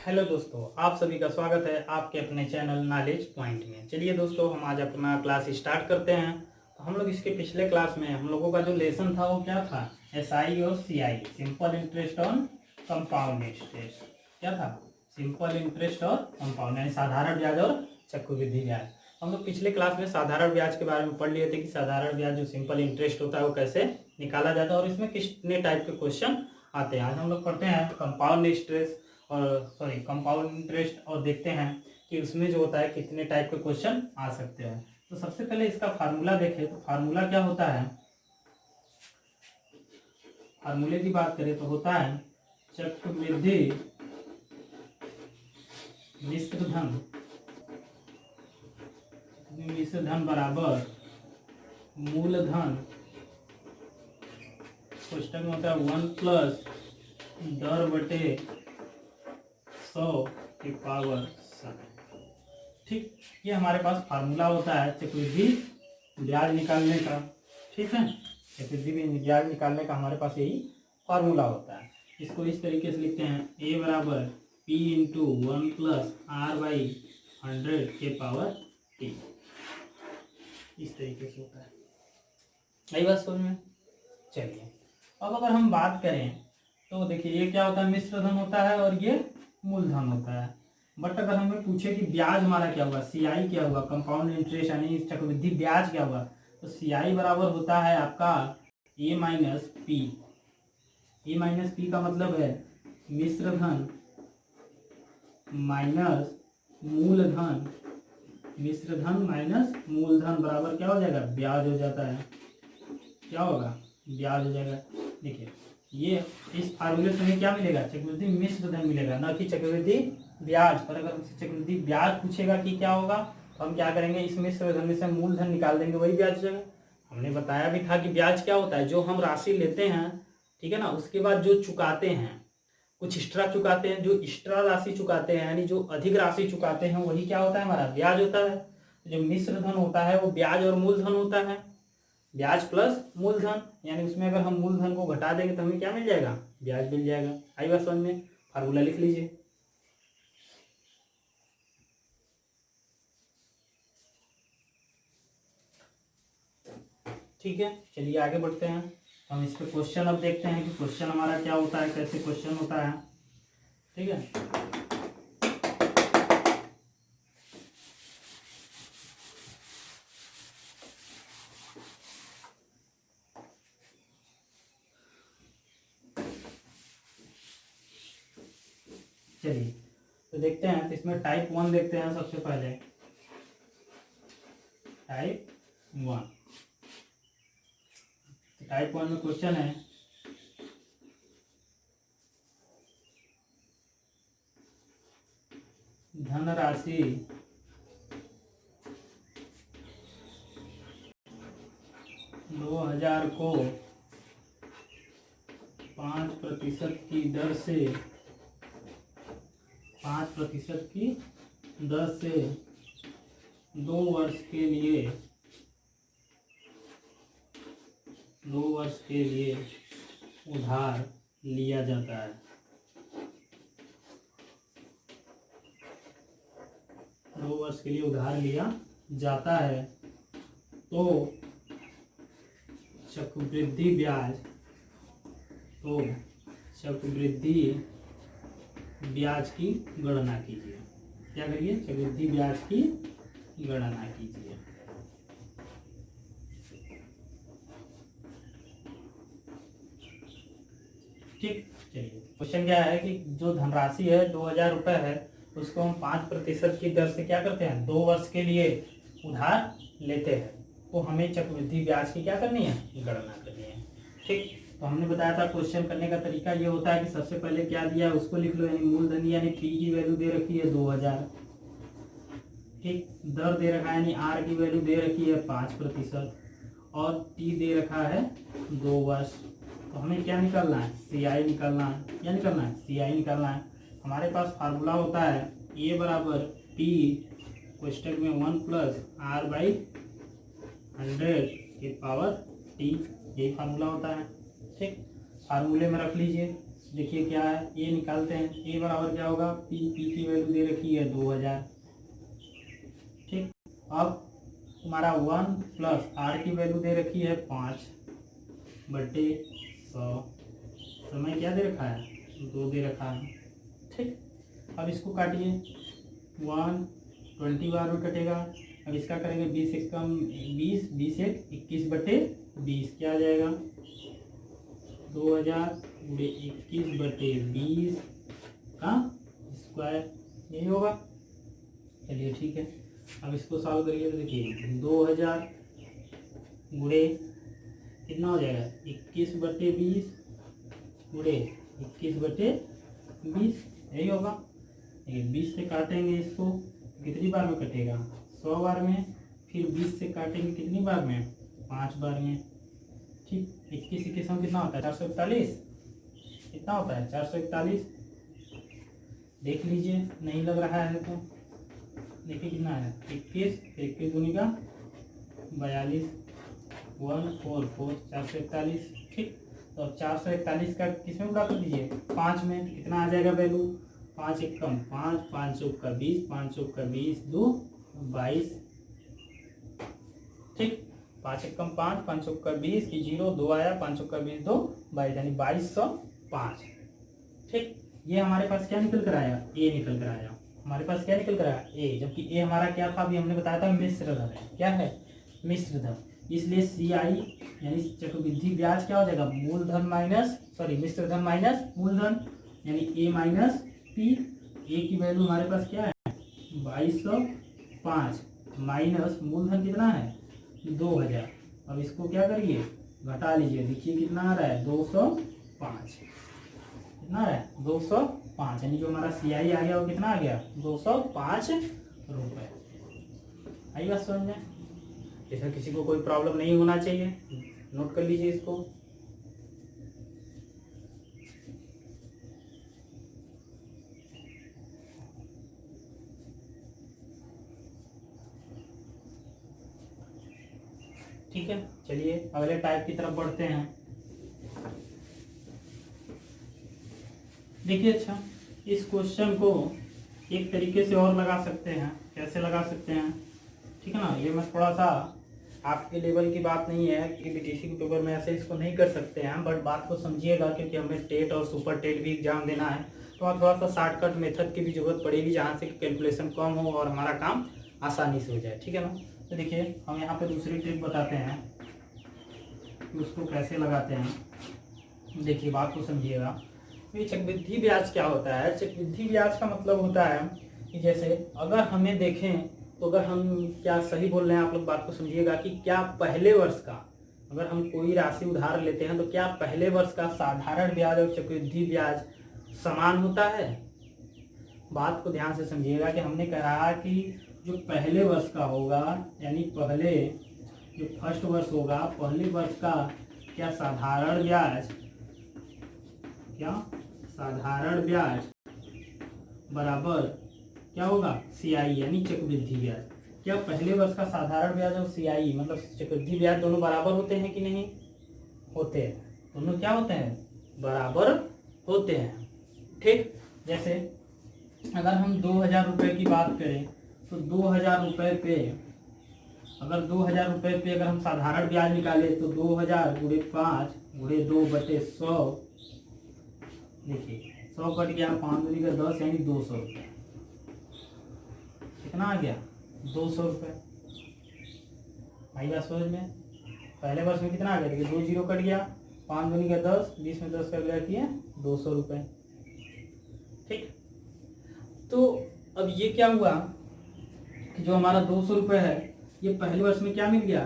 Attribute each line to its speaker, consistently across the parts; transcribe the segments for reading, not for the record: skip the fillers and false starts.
Speaker 1: Hello दोस्तों, आप सभी का स्वागत है आपके अपने चैनल नॉलेज पॉइंट में। चलिए दोस्तों, हम आज अपना क्लास स्टार्ट करते हैं। तो हम लोग इसके पिछले क्लास में हम लोगों का जो लेसन था वो क्या था, एसआई और CI, simple interest on compound interest. क्या था? सिंपल इंटरेस्ट और कंपाउंड, यानी साधारण ब्याज और चक्रवृद्धि ब्याज। हम लोग पिछले क्लास में साधारण ब्याज के बारे में पढ़ लिए थे कि साधारण ब्याज जो सिंपल इंटरेस्ट होता है वो कैसे निकाला जाता है और इसमें कितने टाइप के क्वेश्चन आते हैं। आज हम लोग पढ़ते हैं कंपाउंड इंटरेस्ट और कंपाउंड इंटरेस्ट और देखते हैं कि उसमें जो होता है कितने टाइप के क्वेश्चन आ सकते हैं। तो सबसे पहले इसका फार्मूला देखें तो फार्मूला क्या होता है। फार्मूले की बात करें तो होता है चक्रवृद्धि मिश्र धन बराबर मूलधन, कोष्टक में होता है 1 प्लस दर बटे 100 की पावर 7। ठीक, ये हमारे पास फार्मूला होता है चक्रवृद्धि ब्याज निकालने का। ठीक है, चक्रवृद्धि ब्याज निकालने का हमारे पास यही फार्मूला होता है। इसको इस तरीके से लिखते हैं, ए बराबर P into 1 plus R by 100 के पावर टी। इस तरीके से होता है। यही बात समझ में। चलिए, अब अगर हम बात करें तो देखिए ये क्या होता है, मिश्र धन होता है और ये मूलधन होता है। बट अगर हमें पूछे कि ब्याज हमारा क्या होगा, सीआई क्या होगा, कंपाउंड इंटरेस्ट यानी चक्रवृद्धि ब्याज क्या होगा, तो सीआई बराबर होता है आपका ए माइनस पी। ए माइनस पी का मतलब है मिश्र धन माइनस मूलधन, मिश्र धन माइनस मूलधन बराबर क्या हो जाएगा, ब्याज हो जाता है। क्या होगा, ब्याज हो जाएगा। देखिए ये इस फार्मूले से हमें क्या मिलेगा, चक्रवृद्धि मिश्र धन मिलेगा, ना कि चक्रवृद्धि ब्याज। पर अगर हमसे चक्रवृद्धि ब्याज पूछेगा कि क्या होगा तो हम क्या करेंगे, इस मिश्र धन में से मूलधन निकाल देंगे, वही ब्याज हो जाएगा। हमने बताया भी था कि ब्याज क्या होता है, जो हम राशि लेते हैं, ठीक है ना, उसके बाद जो चुकाते हैं, कुछ एक्स्ट्रा चुकाते हैं, जो एक्स्ट्रा राशि चुकाते हैं यानी जो अधिक राशि चुकाते हैं वही क्या होता है, हमारा ब्याज होता है। जो मिश्र धन होता है वो ब्याज और मूलधन होता है, ब्याज प्लस मूलधन, यानी उसमें अगर हम मूलधन को घटा देंगे तो हमें क्या मिल जाएगा, ब्याज मिल जाएगा। आई बात समझ में। फार्मूला लिख लीजिए। ठीक है, चलिए आगे बढ़ते हैं। हम इस पे क्वेश्चन अब देखते हैं कि क्वेश्चन हमारा क्या होता है, कैसे क्वेश्चन होता है। ठीक है, चलिए तो देखते हैं। तो इसमें टाइप 1 देखते हैं सबसे पहले। टाइप 1, टाइप 1 में क्वेश्चन है, धनराशि 2000 को 5% की दर से 5% की दर से 2 वर्ष के लिए 2 वर्ष के लिए उधार लिया जाता है। 2 वर्ष के लिए उधार लिया जाता है तो चक्रवृद्धि ब्याज, तो चक्रवृद्धि ब्याज की गणना कीजिए। क्या करिए, चक्रवृद्धि ब्याज की गणना कीजिए। ठीक, चलिए क्वेश्चन क्या है कि जो धनराशि है 2000 रुपये है, उसको हम 5% की दर से क्या करते हैं, 2 वर्ष के लिए उधार लेते हैं। तो हमें चक्रवृद्धि ब्याज की क्या करनी है, गणना करनी है। ठीक, तो हमने बताया था क्वेश्चन करने का तरीका ये होता है कि सबसे पहले क्या दिया है उसको लिख लो, यानी मूलधन यानी पी की वैल्यू दे रखी है 2000। ठीक, दर दे रखा है यानी आर की वैल्यू दे रखी है 5% और टी दे रखा है 2 वर्ष। तो हमें क्या निकालना है, सीआई निकालना है। क्या निकालना है, सीआई निकालना है। हमारे पास फार्मूला होता है ए बराबर पी कोष्टक में 1 प्लस आर बाई 100 के पावर टी, यही फार्मूला होता है। ठीक, फार्मूले में रख लीजिए। देखिए क्या है, ए निकालते हैं। ए बराबर क्या होगा, पी की वैल्यू दे रखी है 2000। ठीक, अब तुम्हारा 1 प्लस आर की वैल्यू दे रखी है 5/100। समय क्या दे रखा है, 2 दे रखा है। ठीक, अब इसको काटिए, 1 20 बार में कटेगा। अब इसका करेंगे 20 एक कम 20, 20 एक 21/20, क्या आ जाएगा 2000 गुणे 21/20 का स्क्वायर, यही होगा। चलिए ठीक है, अब इसको सॉल्व करिए तो देखिए 2000 गुणे कितना हो जाएगा 21/20 गुणे 21/20, यही होगा। लेकिन 20 से काटेंगे इसको कितनी बार में कटेगा, 100 बार में। फिर 20 से काटेंगे कितनी बार में, 5 बार में। ठीक, 21 में कितना होता है 441, कितना होता है 441। देख लीजिए, नहीं लग रहा है तो देखिए कितना है 21, 21 दूनी का 42, 144 441। ठीक, तो अब 441 का किस में गुणा कर दीजिए 5 में, तो कितना आ जाएगा वैल्यू, 5 एक कम 5, 5 चौक का 20, 5 चौक का 20, 2 22। ठीक, 5 एक कम 5, 5 चौक का 20 की 0 2 आया, 5 चौक का 20 2 22, यानी 2205। ठीक, ये हमारे पास क्या निकल कर आया, ए निकल कर आया। हमारे पास क्या निकल कर आया, ए, जबकि ए हमारा क्या था, अभी हमने बताया था मिश्र धन है। क्या है, मिश्र धन। इसलिए सी आई यानी चक्रवृद्धि ब्याज क्या हो जाएगा, मूलधन माइनस मिश्र धन माइनस मूलधन, यानी ए माइनस पी। ए की वैल्यू हमारे पास क्या है 2205 माइनस मूलधन कितना है 2000। अब इसको क्या करिए, घटा लीजिए, देखिए कितना आ रहा है 205, कितना है 205, यानी जो हमारा सी आई आ गया वो कितना आ गया 205 रुपये। आई बात समझ में, इसमें किसी को कोई प्रॉब्लम नहीं होना चाहिए, नोट कर लीजिए इसको। ठीक है, चलिए अगले टाइप की तरफ बढ़ते हैं। देखिए, अच्छा इस क्वेश्चन को एक तरीके से और लगा सकते हैं, कैसे लगा सकते हैं, ठीक है ना। ये मैं थोड़ा सा आपके लेवल की बात नहीं है कि बीटीसी के पेपर में ऐसे इसको नहीं कर सकते हैं, बट बात को समझिएगा, क्योंकि हमें टेट और सुपर टेट भी एग्जाम देना है, तो वहाँ थोड़ा सा शॉर्टकट मेथड की भी जरूरत पड़ेगी, जहाँ से कैलकुलेशन कम हो और हमारा काम आसानी से हो जाए, ठीक है ना। तो देखिए, हम यहाँ पे दूसरी ट्रिक बताते हैं कि उसको कैसे लगाते हैं। देखिए, बात को समझिएगा। ये चक्रवृद्धि ब्याज क्या होता है, चक्रवृद्धि ब्याज का मतलब होता है कि जैसे अगर हमें देखें, तो अगर हम क्या सही बोल रहे हैं, आप लोग बात को समझिएगा, कि क्या पहले वर्ष का अगर हम कोई राशि उधार लेते हैं, तो क्या पहले वर्ष का साधारण ब्याज और चक्रवृद्धि ब्याज समान होता है। बात को ध्यान से समझिएगा कि हमने कहा कि जो पहले वर्ष का होगा, यानी पहले जो फर्स्ट वर्ष होगा, पहले वर्ष का क्या साधारण ब्याज, क्या साधारण ब्याज बराबर क्या होगा सीआई, यानी चक्रवृद्धि ब्याज। क्या पहले वर्ष का साधारण ब्याज और सीआई मतलब चक्रवृद्धि ब्याज दोनों बराबर होते हैं कि नहीं होते हैं, दोनों क्या होते हैं बराबर होते हैं। ठीक, जैसे अगर हम 2000 रुपये की बात करें, तो 2000 रुपये पे अगर 2000 रुपये पे अगर हम साधारण ब्याज निकाले, तो 2000 गुणे 5 गुणे 2/100, देखिए 100 कट गया, 5 दूनी का 10, यानी 200 रुपये। कितना आ गया 200 रुपये। आई बात समझ में, पहले वर्ष में कितना आ गया, देखिए 2 जीरो कट गया, 5 दूनी का 10, 20 में 10 का गया किया 200 रुपये। ठीक, तो अब ये क्या हुआ कि जो हमारा 200 रुपये है, ये पहले वर्ष में क्या मिल गया,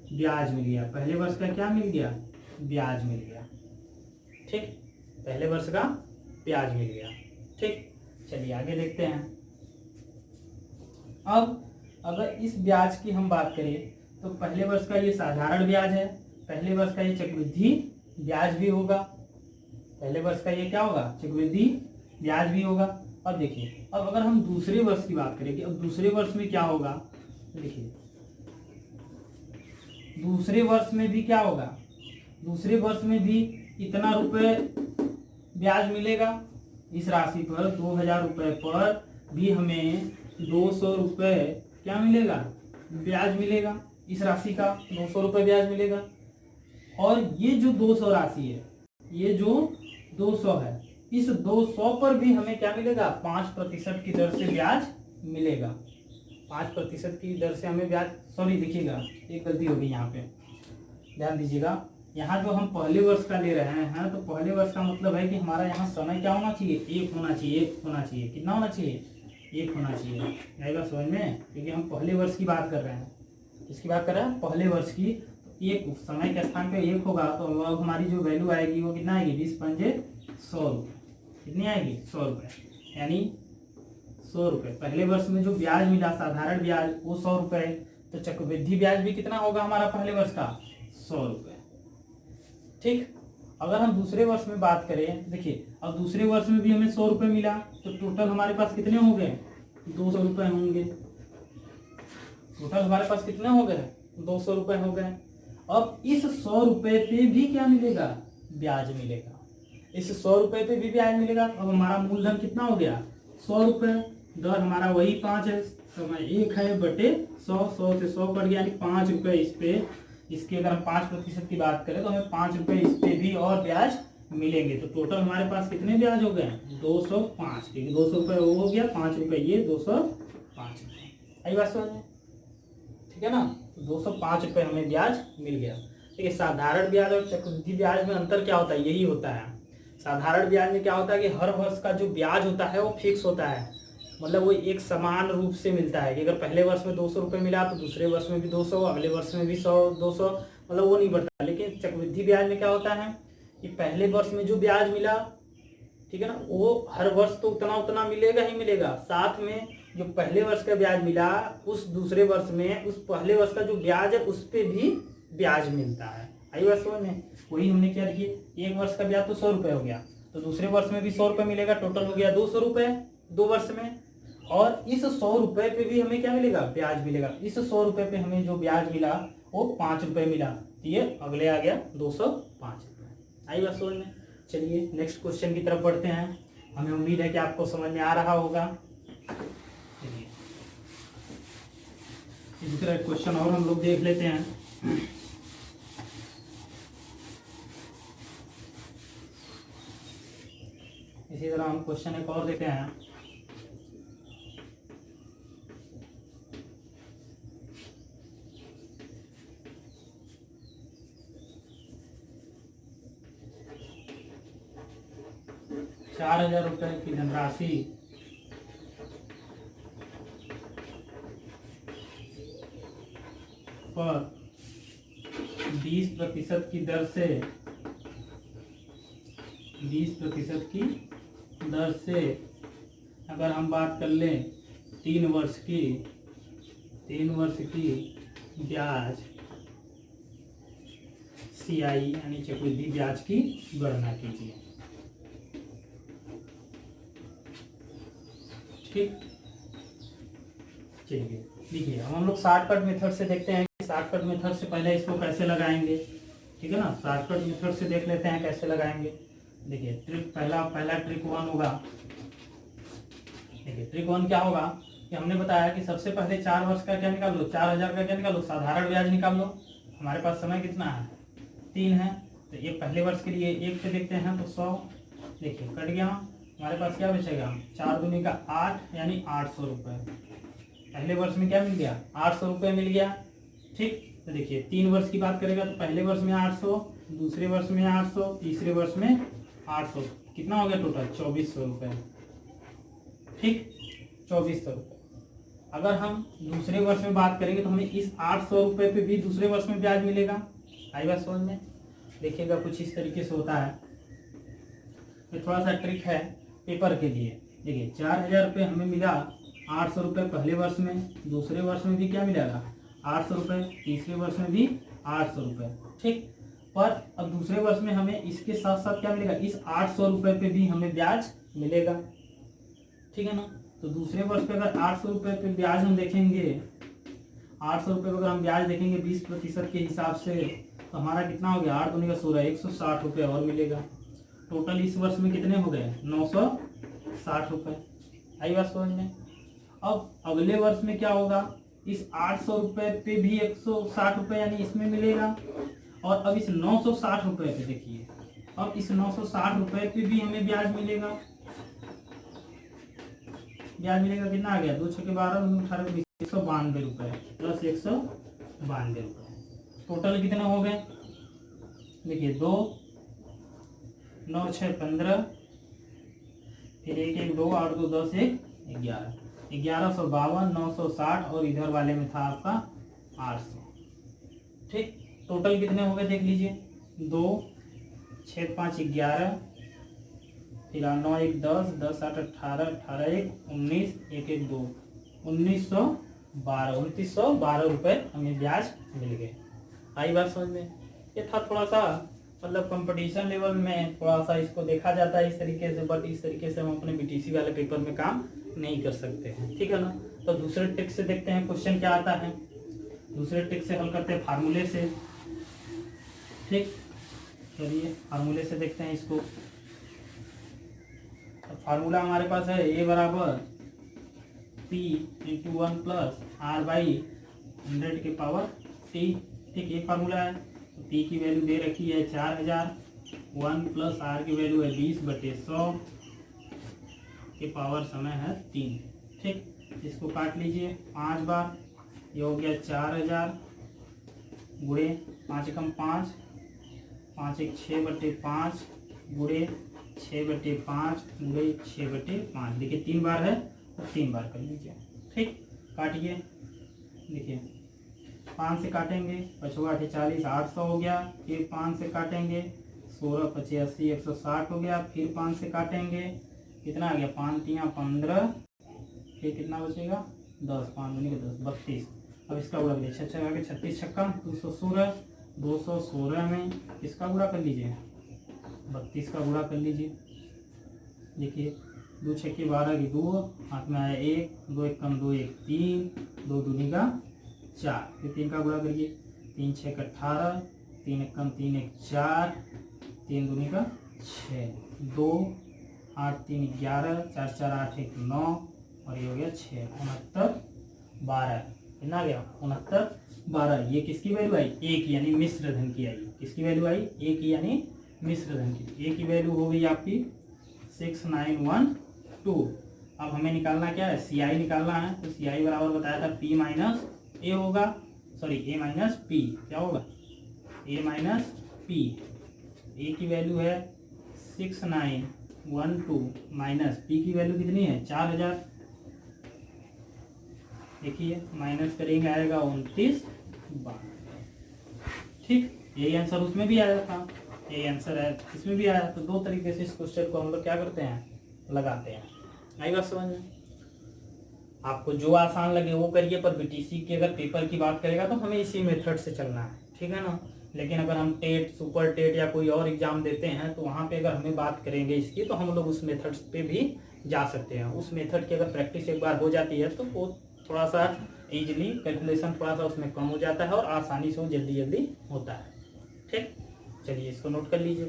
Speaker 1: ब्याज मिल गया। पहले वर्ष का क्या मिल गया, ब्याज मिल गया। ठीक, पहले वर्ष का ब्याज मिल गया। ठीक, चलिए आगे देखते हैं। अब अगर इस ब्याज की हम बात करें, तो पहले वर्ष का ये साधारण ब्याज है, पहले वर्ष का ये चक्रवृद्धि ब्याज भी होगा, पहले वर्ष का ये क्या होगा चक्रवृद्धि ब्याज भी होगा। अब देखिए, अब अगर हम दूसरे वर्ष की बात करें कि अब दूसरे वर्ष में क्या होगा, देखिए दूसरे वर्ष में भी क्या होगा, दूसरे वर्ष में भी इतना रुपए ब्याज मिलेगा। इस राशि पर 2000 रुपये पर भी हमें 200 रुपये क्या मिलेगा, ब्याज मिलेगा। इस राशि का 200 रुपये ब्याज मिलेगा। और ये जो 200 राशि है, ये जो 200 है, इस 200 पर भी हमें क्या मिलेगा, 5% की दर से ब्याज मिलेगा। 5% की दर से हमें ब्याज, सॉरी देखिएगा एक गलती हो गई यहाँ पे, ध्यान दीजिएगा। यहाँ जो हम पहले वर्ष का ले रहे हैं, तो पहले वर्ष का मतलब है कि हमारा यहाँ समय क्या होना चाहिए, 1 होना चाहिए। 1 होना चाहिए, कितना होना चाहिए, 1 होना चाहिए। आएगा समझ में, क्योंकि हम पहले वर्ष की बात कर रहे हैं। किसकी बात कर रहे हैं, पहले वर्ष की। तो 1 समय के स्थान पे 1 होगा, तो अब हमारी जो वैल्यू आएगी वो कितना आएगी, 20 पंजे 100 रुपये। कितनी आएगी, 100 रुपये, यानी 100 रुपये। पहले वर्ष में जो ब्याज मिला साधारण ब्याज वो 100 रुपये, तो चक्रवृद्धि ब्याज भी कितना होगा हमारा पहले वर्ष का, 100 रुपये। ठीक। अगर हम दूसरे वर्ष में बात करें, देखिए अब दूसरे वर्ष में भी हमें 100 रुपये मिला, तो टोटल हमारे पास कितने हो गए, 200 रुपये होंगे। टोटल हमारे पास कितने हो गए, 200 रुपये हो गए। अब इस 100 रुपये पे भी क्या मिलेगा, ब्याज मिलेगा। इस 100 रुपये पे भी ब्याज मिलेगा। अब हमारा मूलधन कितना हो गया, 100 रुपये। दर हमारा वही 5 है, समय 1 है बटे 100, 100 से 100 कट गया, यानी 5 रुपये इस पे। इसके अगर हम 5% की बात करें तो हमें 5 रुपये इस पे भी और ब्याज मिलेंगे। तो टोटल हमारे पास कितने ब्याज हो गए, 205। ठीक है, 200 रुपये वो हो गया, 5 रुपये ये, 205 रुपये। आई बात समझ में, ठीक है ना। तो 205 रुपये हमें ब्याज मिल गया। ठीक है, साधारण ब्याज और चक्रवृद्धि ब्याज में अंतर क्या होता है, यही होता है। साधारण ब्याज में क्या होता है कि हर वर्ष का जो ब्याज होता है वो फिक्स होता है, मतलब वो एक समान रूप से मिलता है कि अगर पहले वर्ष में 200 रुपये मिला तो दूसरे वर्ष में भी 200, अगले वर्ष में भी 100, 200, मतलब वो नहीं बढ़ता। लेकिन चक्रवृद्धि ब्याज में क्या होता है कि पहले वर्ष में जो ब्याज मिला, ठीक है ना, वो हर वर्ष तो उतना उतना मिलेगा ही मिलेगा, साथ में जो पहले वर्ष का ब्याज मिला उस दूसरे वर्ष में उस पहले वर्ष का जो ब्याज है उस पर भी ब्याज मिलता है। आई वर्ष में वही हमने क्या देखिए, एक वर्ष का ब्याज तो 100 रुपये हो गया, तो दूसरे वर्ष में भी 100 रुपये मिलेगा, टोटल हो गया 200 रुपये 2 वर्ष में। और इस 100 रुपये पे भी हमें क्या मिलेगा, ब्याज मिलेगा। इस 100 रुपये पे हमें जो ब्याज मिला वो 5 रुपये मिला, तो ये अगले आ गया 205 रुपये। आई बात समझ में। चलिए नेक्स्ट क्वेश्चन की तरफ बढ़ते हैं। हमें उम्मीद है कि आपको समझ में आ रहा होगा। चलिए इसी तरह क्वेश्चन और हम लोग देख लेते हैं। इसी तरह हम क्वेश्चन एक और देते हैं। ₹4000 की धनराशि पर 20% की दर से 20% की दर से अगर हम बात कर लें 3 वर्ष की ब्याज CI यानी चक्रवृद्धि ब्याज की गणना कीजिए। ठीक, चलिए देखिए अब हम लोग शॉर्टकट मेथड से देखते हैं कि शॉर्टकट मेथड से पहले इसको कैसे लगाएंगे। ठीक है ना, शॉर्टकट मेथड से देख लेते हैं कैसे लगाएंगे। देखिए ट्रिक पहला ट्रिक 1 होगा। देखिए ट्रिक 1 क्या होगा कि हमने बताया कि सबसे पहले 4 वर्ष का क्या निकाल लो, 4000 का क्या निकाल लो, साधारण ब्याज निकाल लो। हमारे पास समय कितना है, 3 है, तो ये पहले वर्ष के लिए 1 पे देखते हैं तो 100। देखिए कट गया, हमारे पास क्या बचेगा, 4 दूनी का 8 यानी 800 रुपये। पहले वर्ष में क्या मिल गया, 800 रुपये मिल गया। ठीक, तो देखिए 3 वर्ष की बात करेगा तो पहले वर्ष में 800, दूसरे वर्ष में 800, तीसरे वर्ष में 800, कितना हो गया टोटल 2400 रुपये। ठीक, 2400 रुपये। अगर हम दूसरे वर्ष में बात करेंगे तो हमें इस 800 रुपये पे भी दूसरे वर्ष में ब्याज मिलेगा। आई बात समझ में। देखिएगा कुछ इस तरीके से होता है, ये थोड़ा सा ट्रिक है पेपर के लिए। देखिए 4000 रुपये हमें मिला, 800 रुपये पहले वर्ष में, दूसरे वर्ष में भी क्या मिलेगा 800 रुपये, तीसरे वर्ष में भी 800 रुपये। ठीक, पर अब दूसरे वर्ष में हमें इसके साथ साथ क्या मिलेगा, इस 800 रुपये पे भी हमें ब्याज मिलेगा। ठीक है ना, तो दूसरे वर्ष पे अगर 800 रुपये पे ब्याज हम देखेंगे, 800 रुपये अगर हम ब्याज देखेंगे 20% के हिसाब से, तो हमारा कितना हो गया, 8 दूनी का 16, 160 रुपये और मिलेगा। टोटल इस वर्ष में कितने हो गए 960 रुपये। आई बात समझ में। अब अगले वर्ष में क्या होगा, इस 800 रुपये पे भी 160 रुपये यानी इसमें मिलेगा, और अब इस 960 रुपये पे देखिए, अब इस 960 रुपये पे भी हमें ब्याज मिलेगा। ब्याज मिलेगा कितना आ गया, 2 × 6 = 12, 18 192 रुपये प्लस 192 रुपये। टोटल कितने हो गए देखिए, 2 9 6 15, फिर 1 1 2 8 2 10 1 11, 1152 960, और इधर वाले में था आपका 800। ठीक, टोटल कितने हो गए देख लीजिए, 2 6 5 11, फिर 9 1 10, 10 8 18, 18 1 19, 1 1 2 2912 रुपये हमें ब्याज मिल गए। आई बात समझ में। ये था थोड़ा सा मतलब कंपटीशन लेवल में थोड़ा सा इसको देखा जाता है इस तरीके से, बट इस तरीके से हम अपने बीटीसी वाले पेपर में काम नहीं कर सकते हैं, ठीक है ना। तो दूसरे ट्रिक से देखते हैं क्वेश्चन क्या आता है। दूसरे ट्रिक से हल करते हैं फार्मूले से। ठीक, चलिए फार्मूले से देखते हैं इसको। तो फार्मूला हमारे पास है A बराबर P × 1 + R/100⁻T। ठीक, ये फार्मूला है। तो P की वैल्यू दे रखी है 4000, 1 + R की वैल्यू है 20/100 के पावर समय है 3। ठीक, इसको काट लीजिए 5 बार, ये हो गया 4000 गुणे 5 × 5, 5 × 6/5 गुणे 6/5 गुणे 6/5। देखिए 3 बार है तो 3 बार कर लीजिए। ठीक, काटिए, देखिए 5 से काटेंगे 5 × 8 = 40, 800 हो गया। फिर 5 से काटेंगे 16 × 5 = 80, 160 हो गया। फिर 5 से काटेंगे कितना आ गया, 5 × 3 = 15, फिर कितना बचेगा 10, 5 दूनी के 10 32। अब इसका गुणा करिए, 6 6 के 36 छक्का 216, 216 में इसका गुणा कर लीजिए, 32 का गुणा कर लीजिए। देखिए 2 × 6 = 12 की 2, हाथ में आया 1, 2 1 = 2 1 3, 2 दूनी का 4, फिर 3 का गुणा करिए, 3 × 6 = 18, 3 1 = 3 1 4, 3 दूनी का 6, 2 8 3 11, 4 4 8 1 9, और ये हो गया 6 69 12। कितना आ गया 69 12। ये किसकी वैल्यू आई, ए की यानी मिश्र धन की आई। किसकी वैल्यू आई, ए की यानी मिश्र धन की। ए की वैल्यू हो गई आपकी 6912। अब हमें निकालना क्या है, CI निकालना है। तो CI बराबर बताया था P - A होगा, सॉरी A - P, क्या होगा A - P। A की वैल्यू है 6912 माइनस P की वैल्यू कितनी है 4000। देखिए माइनस करेंगे आएगा 2912। ठीक, यही आंसर उसमें भी आया था, यही आंसर है इसमें भी आया। तो 2 तरीके से इस क्वेश्चन को हम लोग क्या करते हैं, लगाते हैं। आई बात समझ में। आपको जो आसान लगे वो करिए, पर बीटीसी के अगर पेपर की बात करेगा तो हमें इसी मेथड से चलना है, ठीक है ना। लेकिन अगर हम टेट, सुपर टेट या कोई और एग्जाम देते हैं तो वहाँ पे अगर हमें बात करेंगे इसकी, तो हम लोग उस मेथड पे भी जा सकते हैं। उस मेथड की अगर प्रैक्टिस एक बार हो जाती है तो वो थोड़ा सा इजीली कैलकुलेशन थोड़ा सा उसमें कम हो जाता है और आसानी से वो जल्दी जल्दी होता है। ठीक, चलिए इसको नोट कर लीजिए।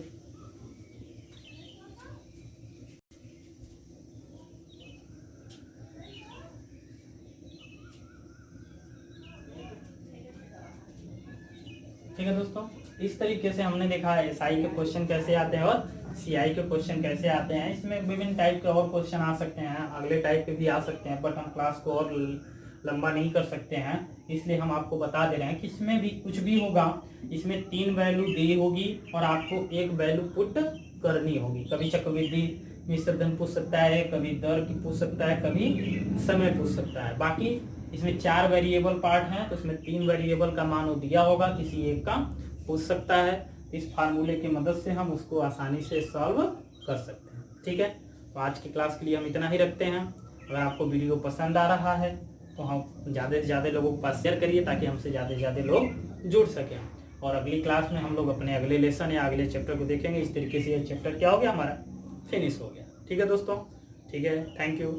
Speaker 1: ठीक है दोस्तों, इस तरीके से हमने देखा है SI के क्वेश्चन कैसे आते हैं और CI के क्वेश्चन कैसे आते हैं। इसमें विभिन्न टाइप के और क्वेश्चन आ सकते हैं, अगले टाइप के भी आ सकते हैं, बट हम क्लास को और लंबा नहीं कर सकते हैं, इसलिए हम आपको बता दे रहे हैं कि इसमें भी कुछ भी होगा, इसमें 3 वैल्यू दी होगी और आपको 1 वैल्यू पुट करनी होगी। कभी चक्रवृद्धि मिश्र धन पूछ सकता है, कभी दर की पूछ सकता है, कभी समय पूछ सकता है। बाकी इसमें 4 वेरिएबल पार्ट हैं, तो इसमें 3 वेरिएबल का मान वो दिया होगा, किसी एक का पूछ सकता है। इस फार्मूले की मदद से हम उसको आसानी से सॉल्व कर सकते हैं। ठीक है, तो आज की क्लास के लिए हम इतना ही रखते हैं। अगर आपको वीडियो पसंद आ रहा है तो हम ज़्यादा से ज़्यादा लोगों के पास शेयर करिए, ताकि हमसे ज़्यादा से ज़्यादा लोग जुड़ सकें। और अगली क्लास में हम लोग अपने अगले लेसन या अगले चैप्टर को देखेंगे। इस तरीके से ये चैप्टर क्या हो गया, हमारा फिनिश हो गया। ठीक है दोस्तों, ठीक है, थैंक यू।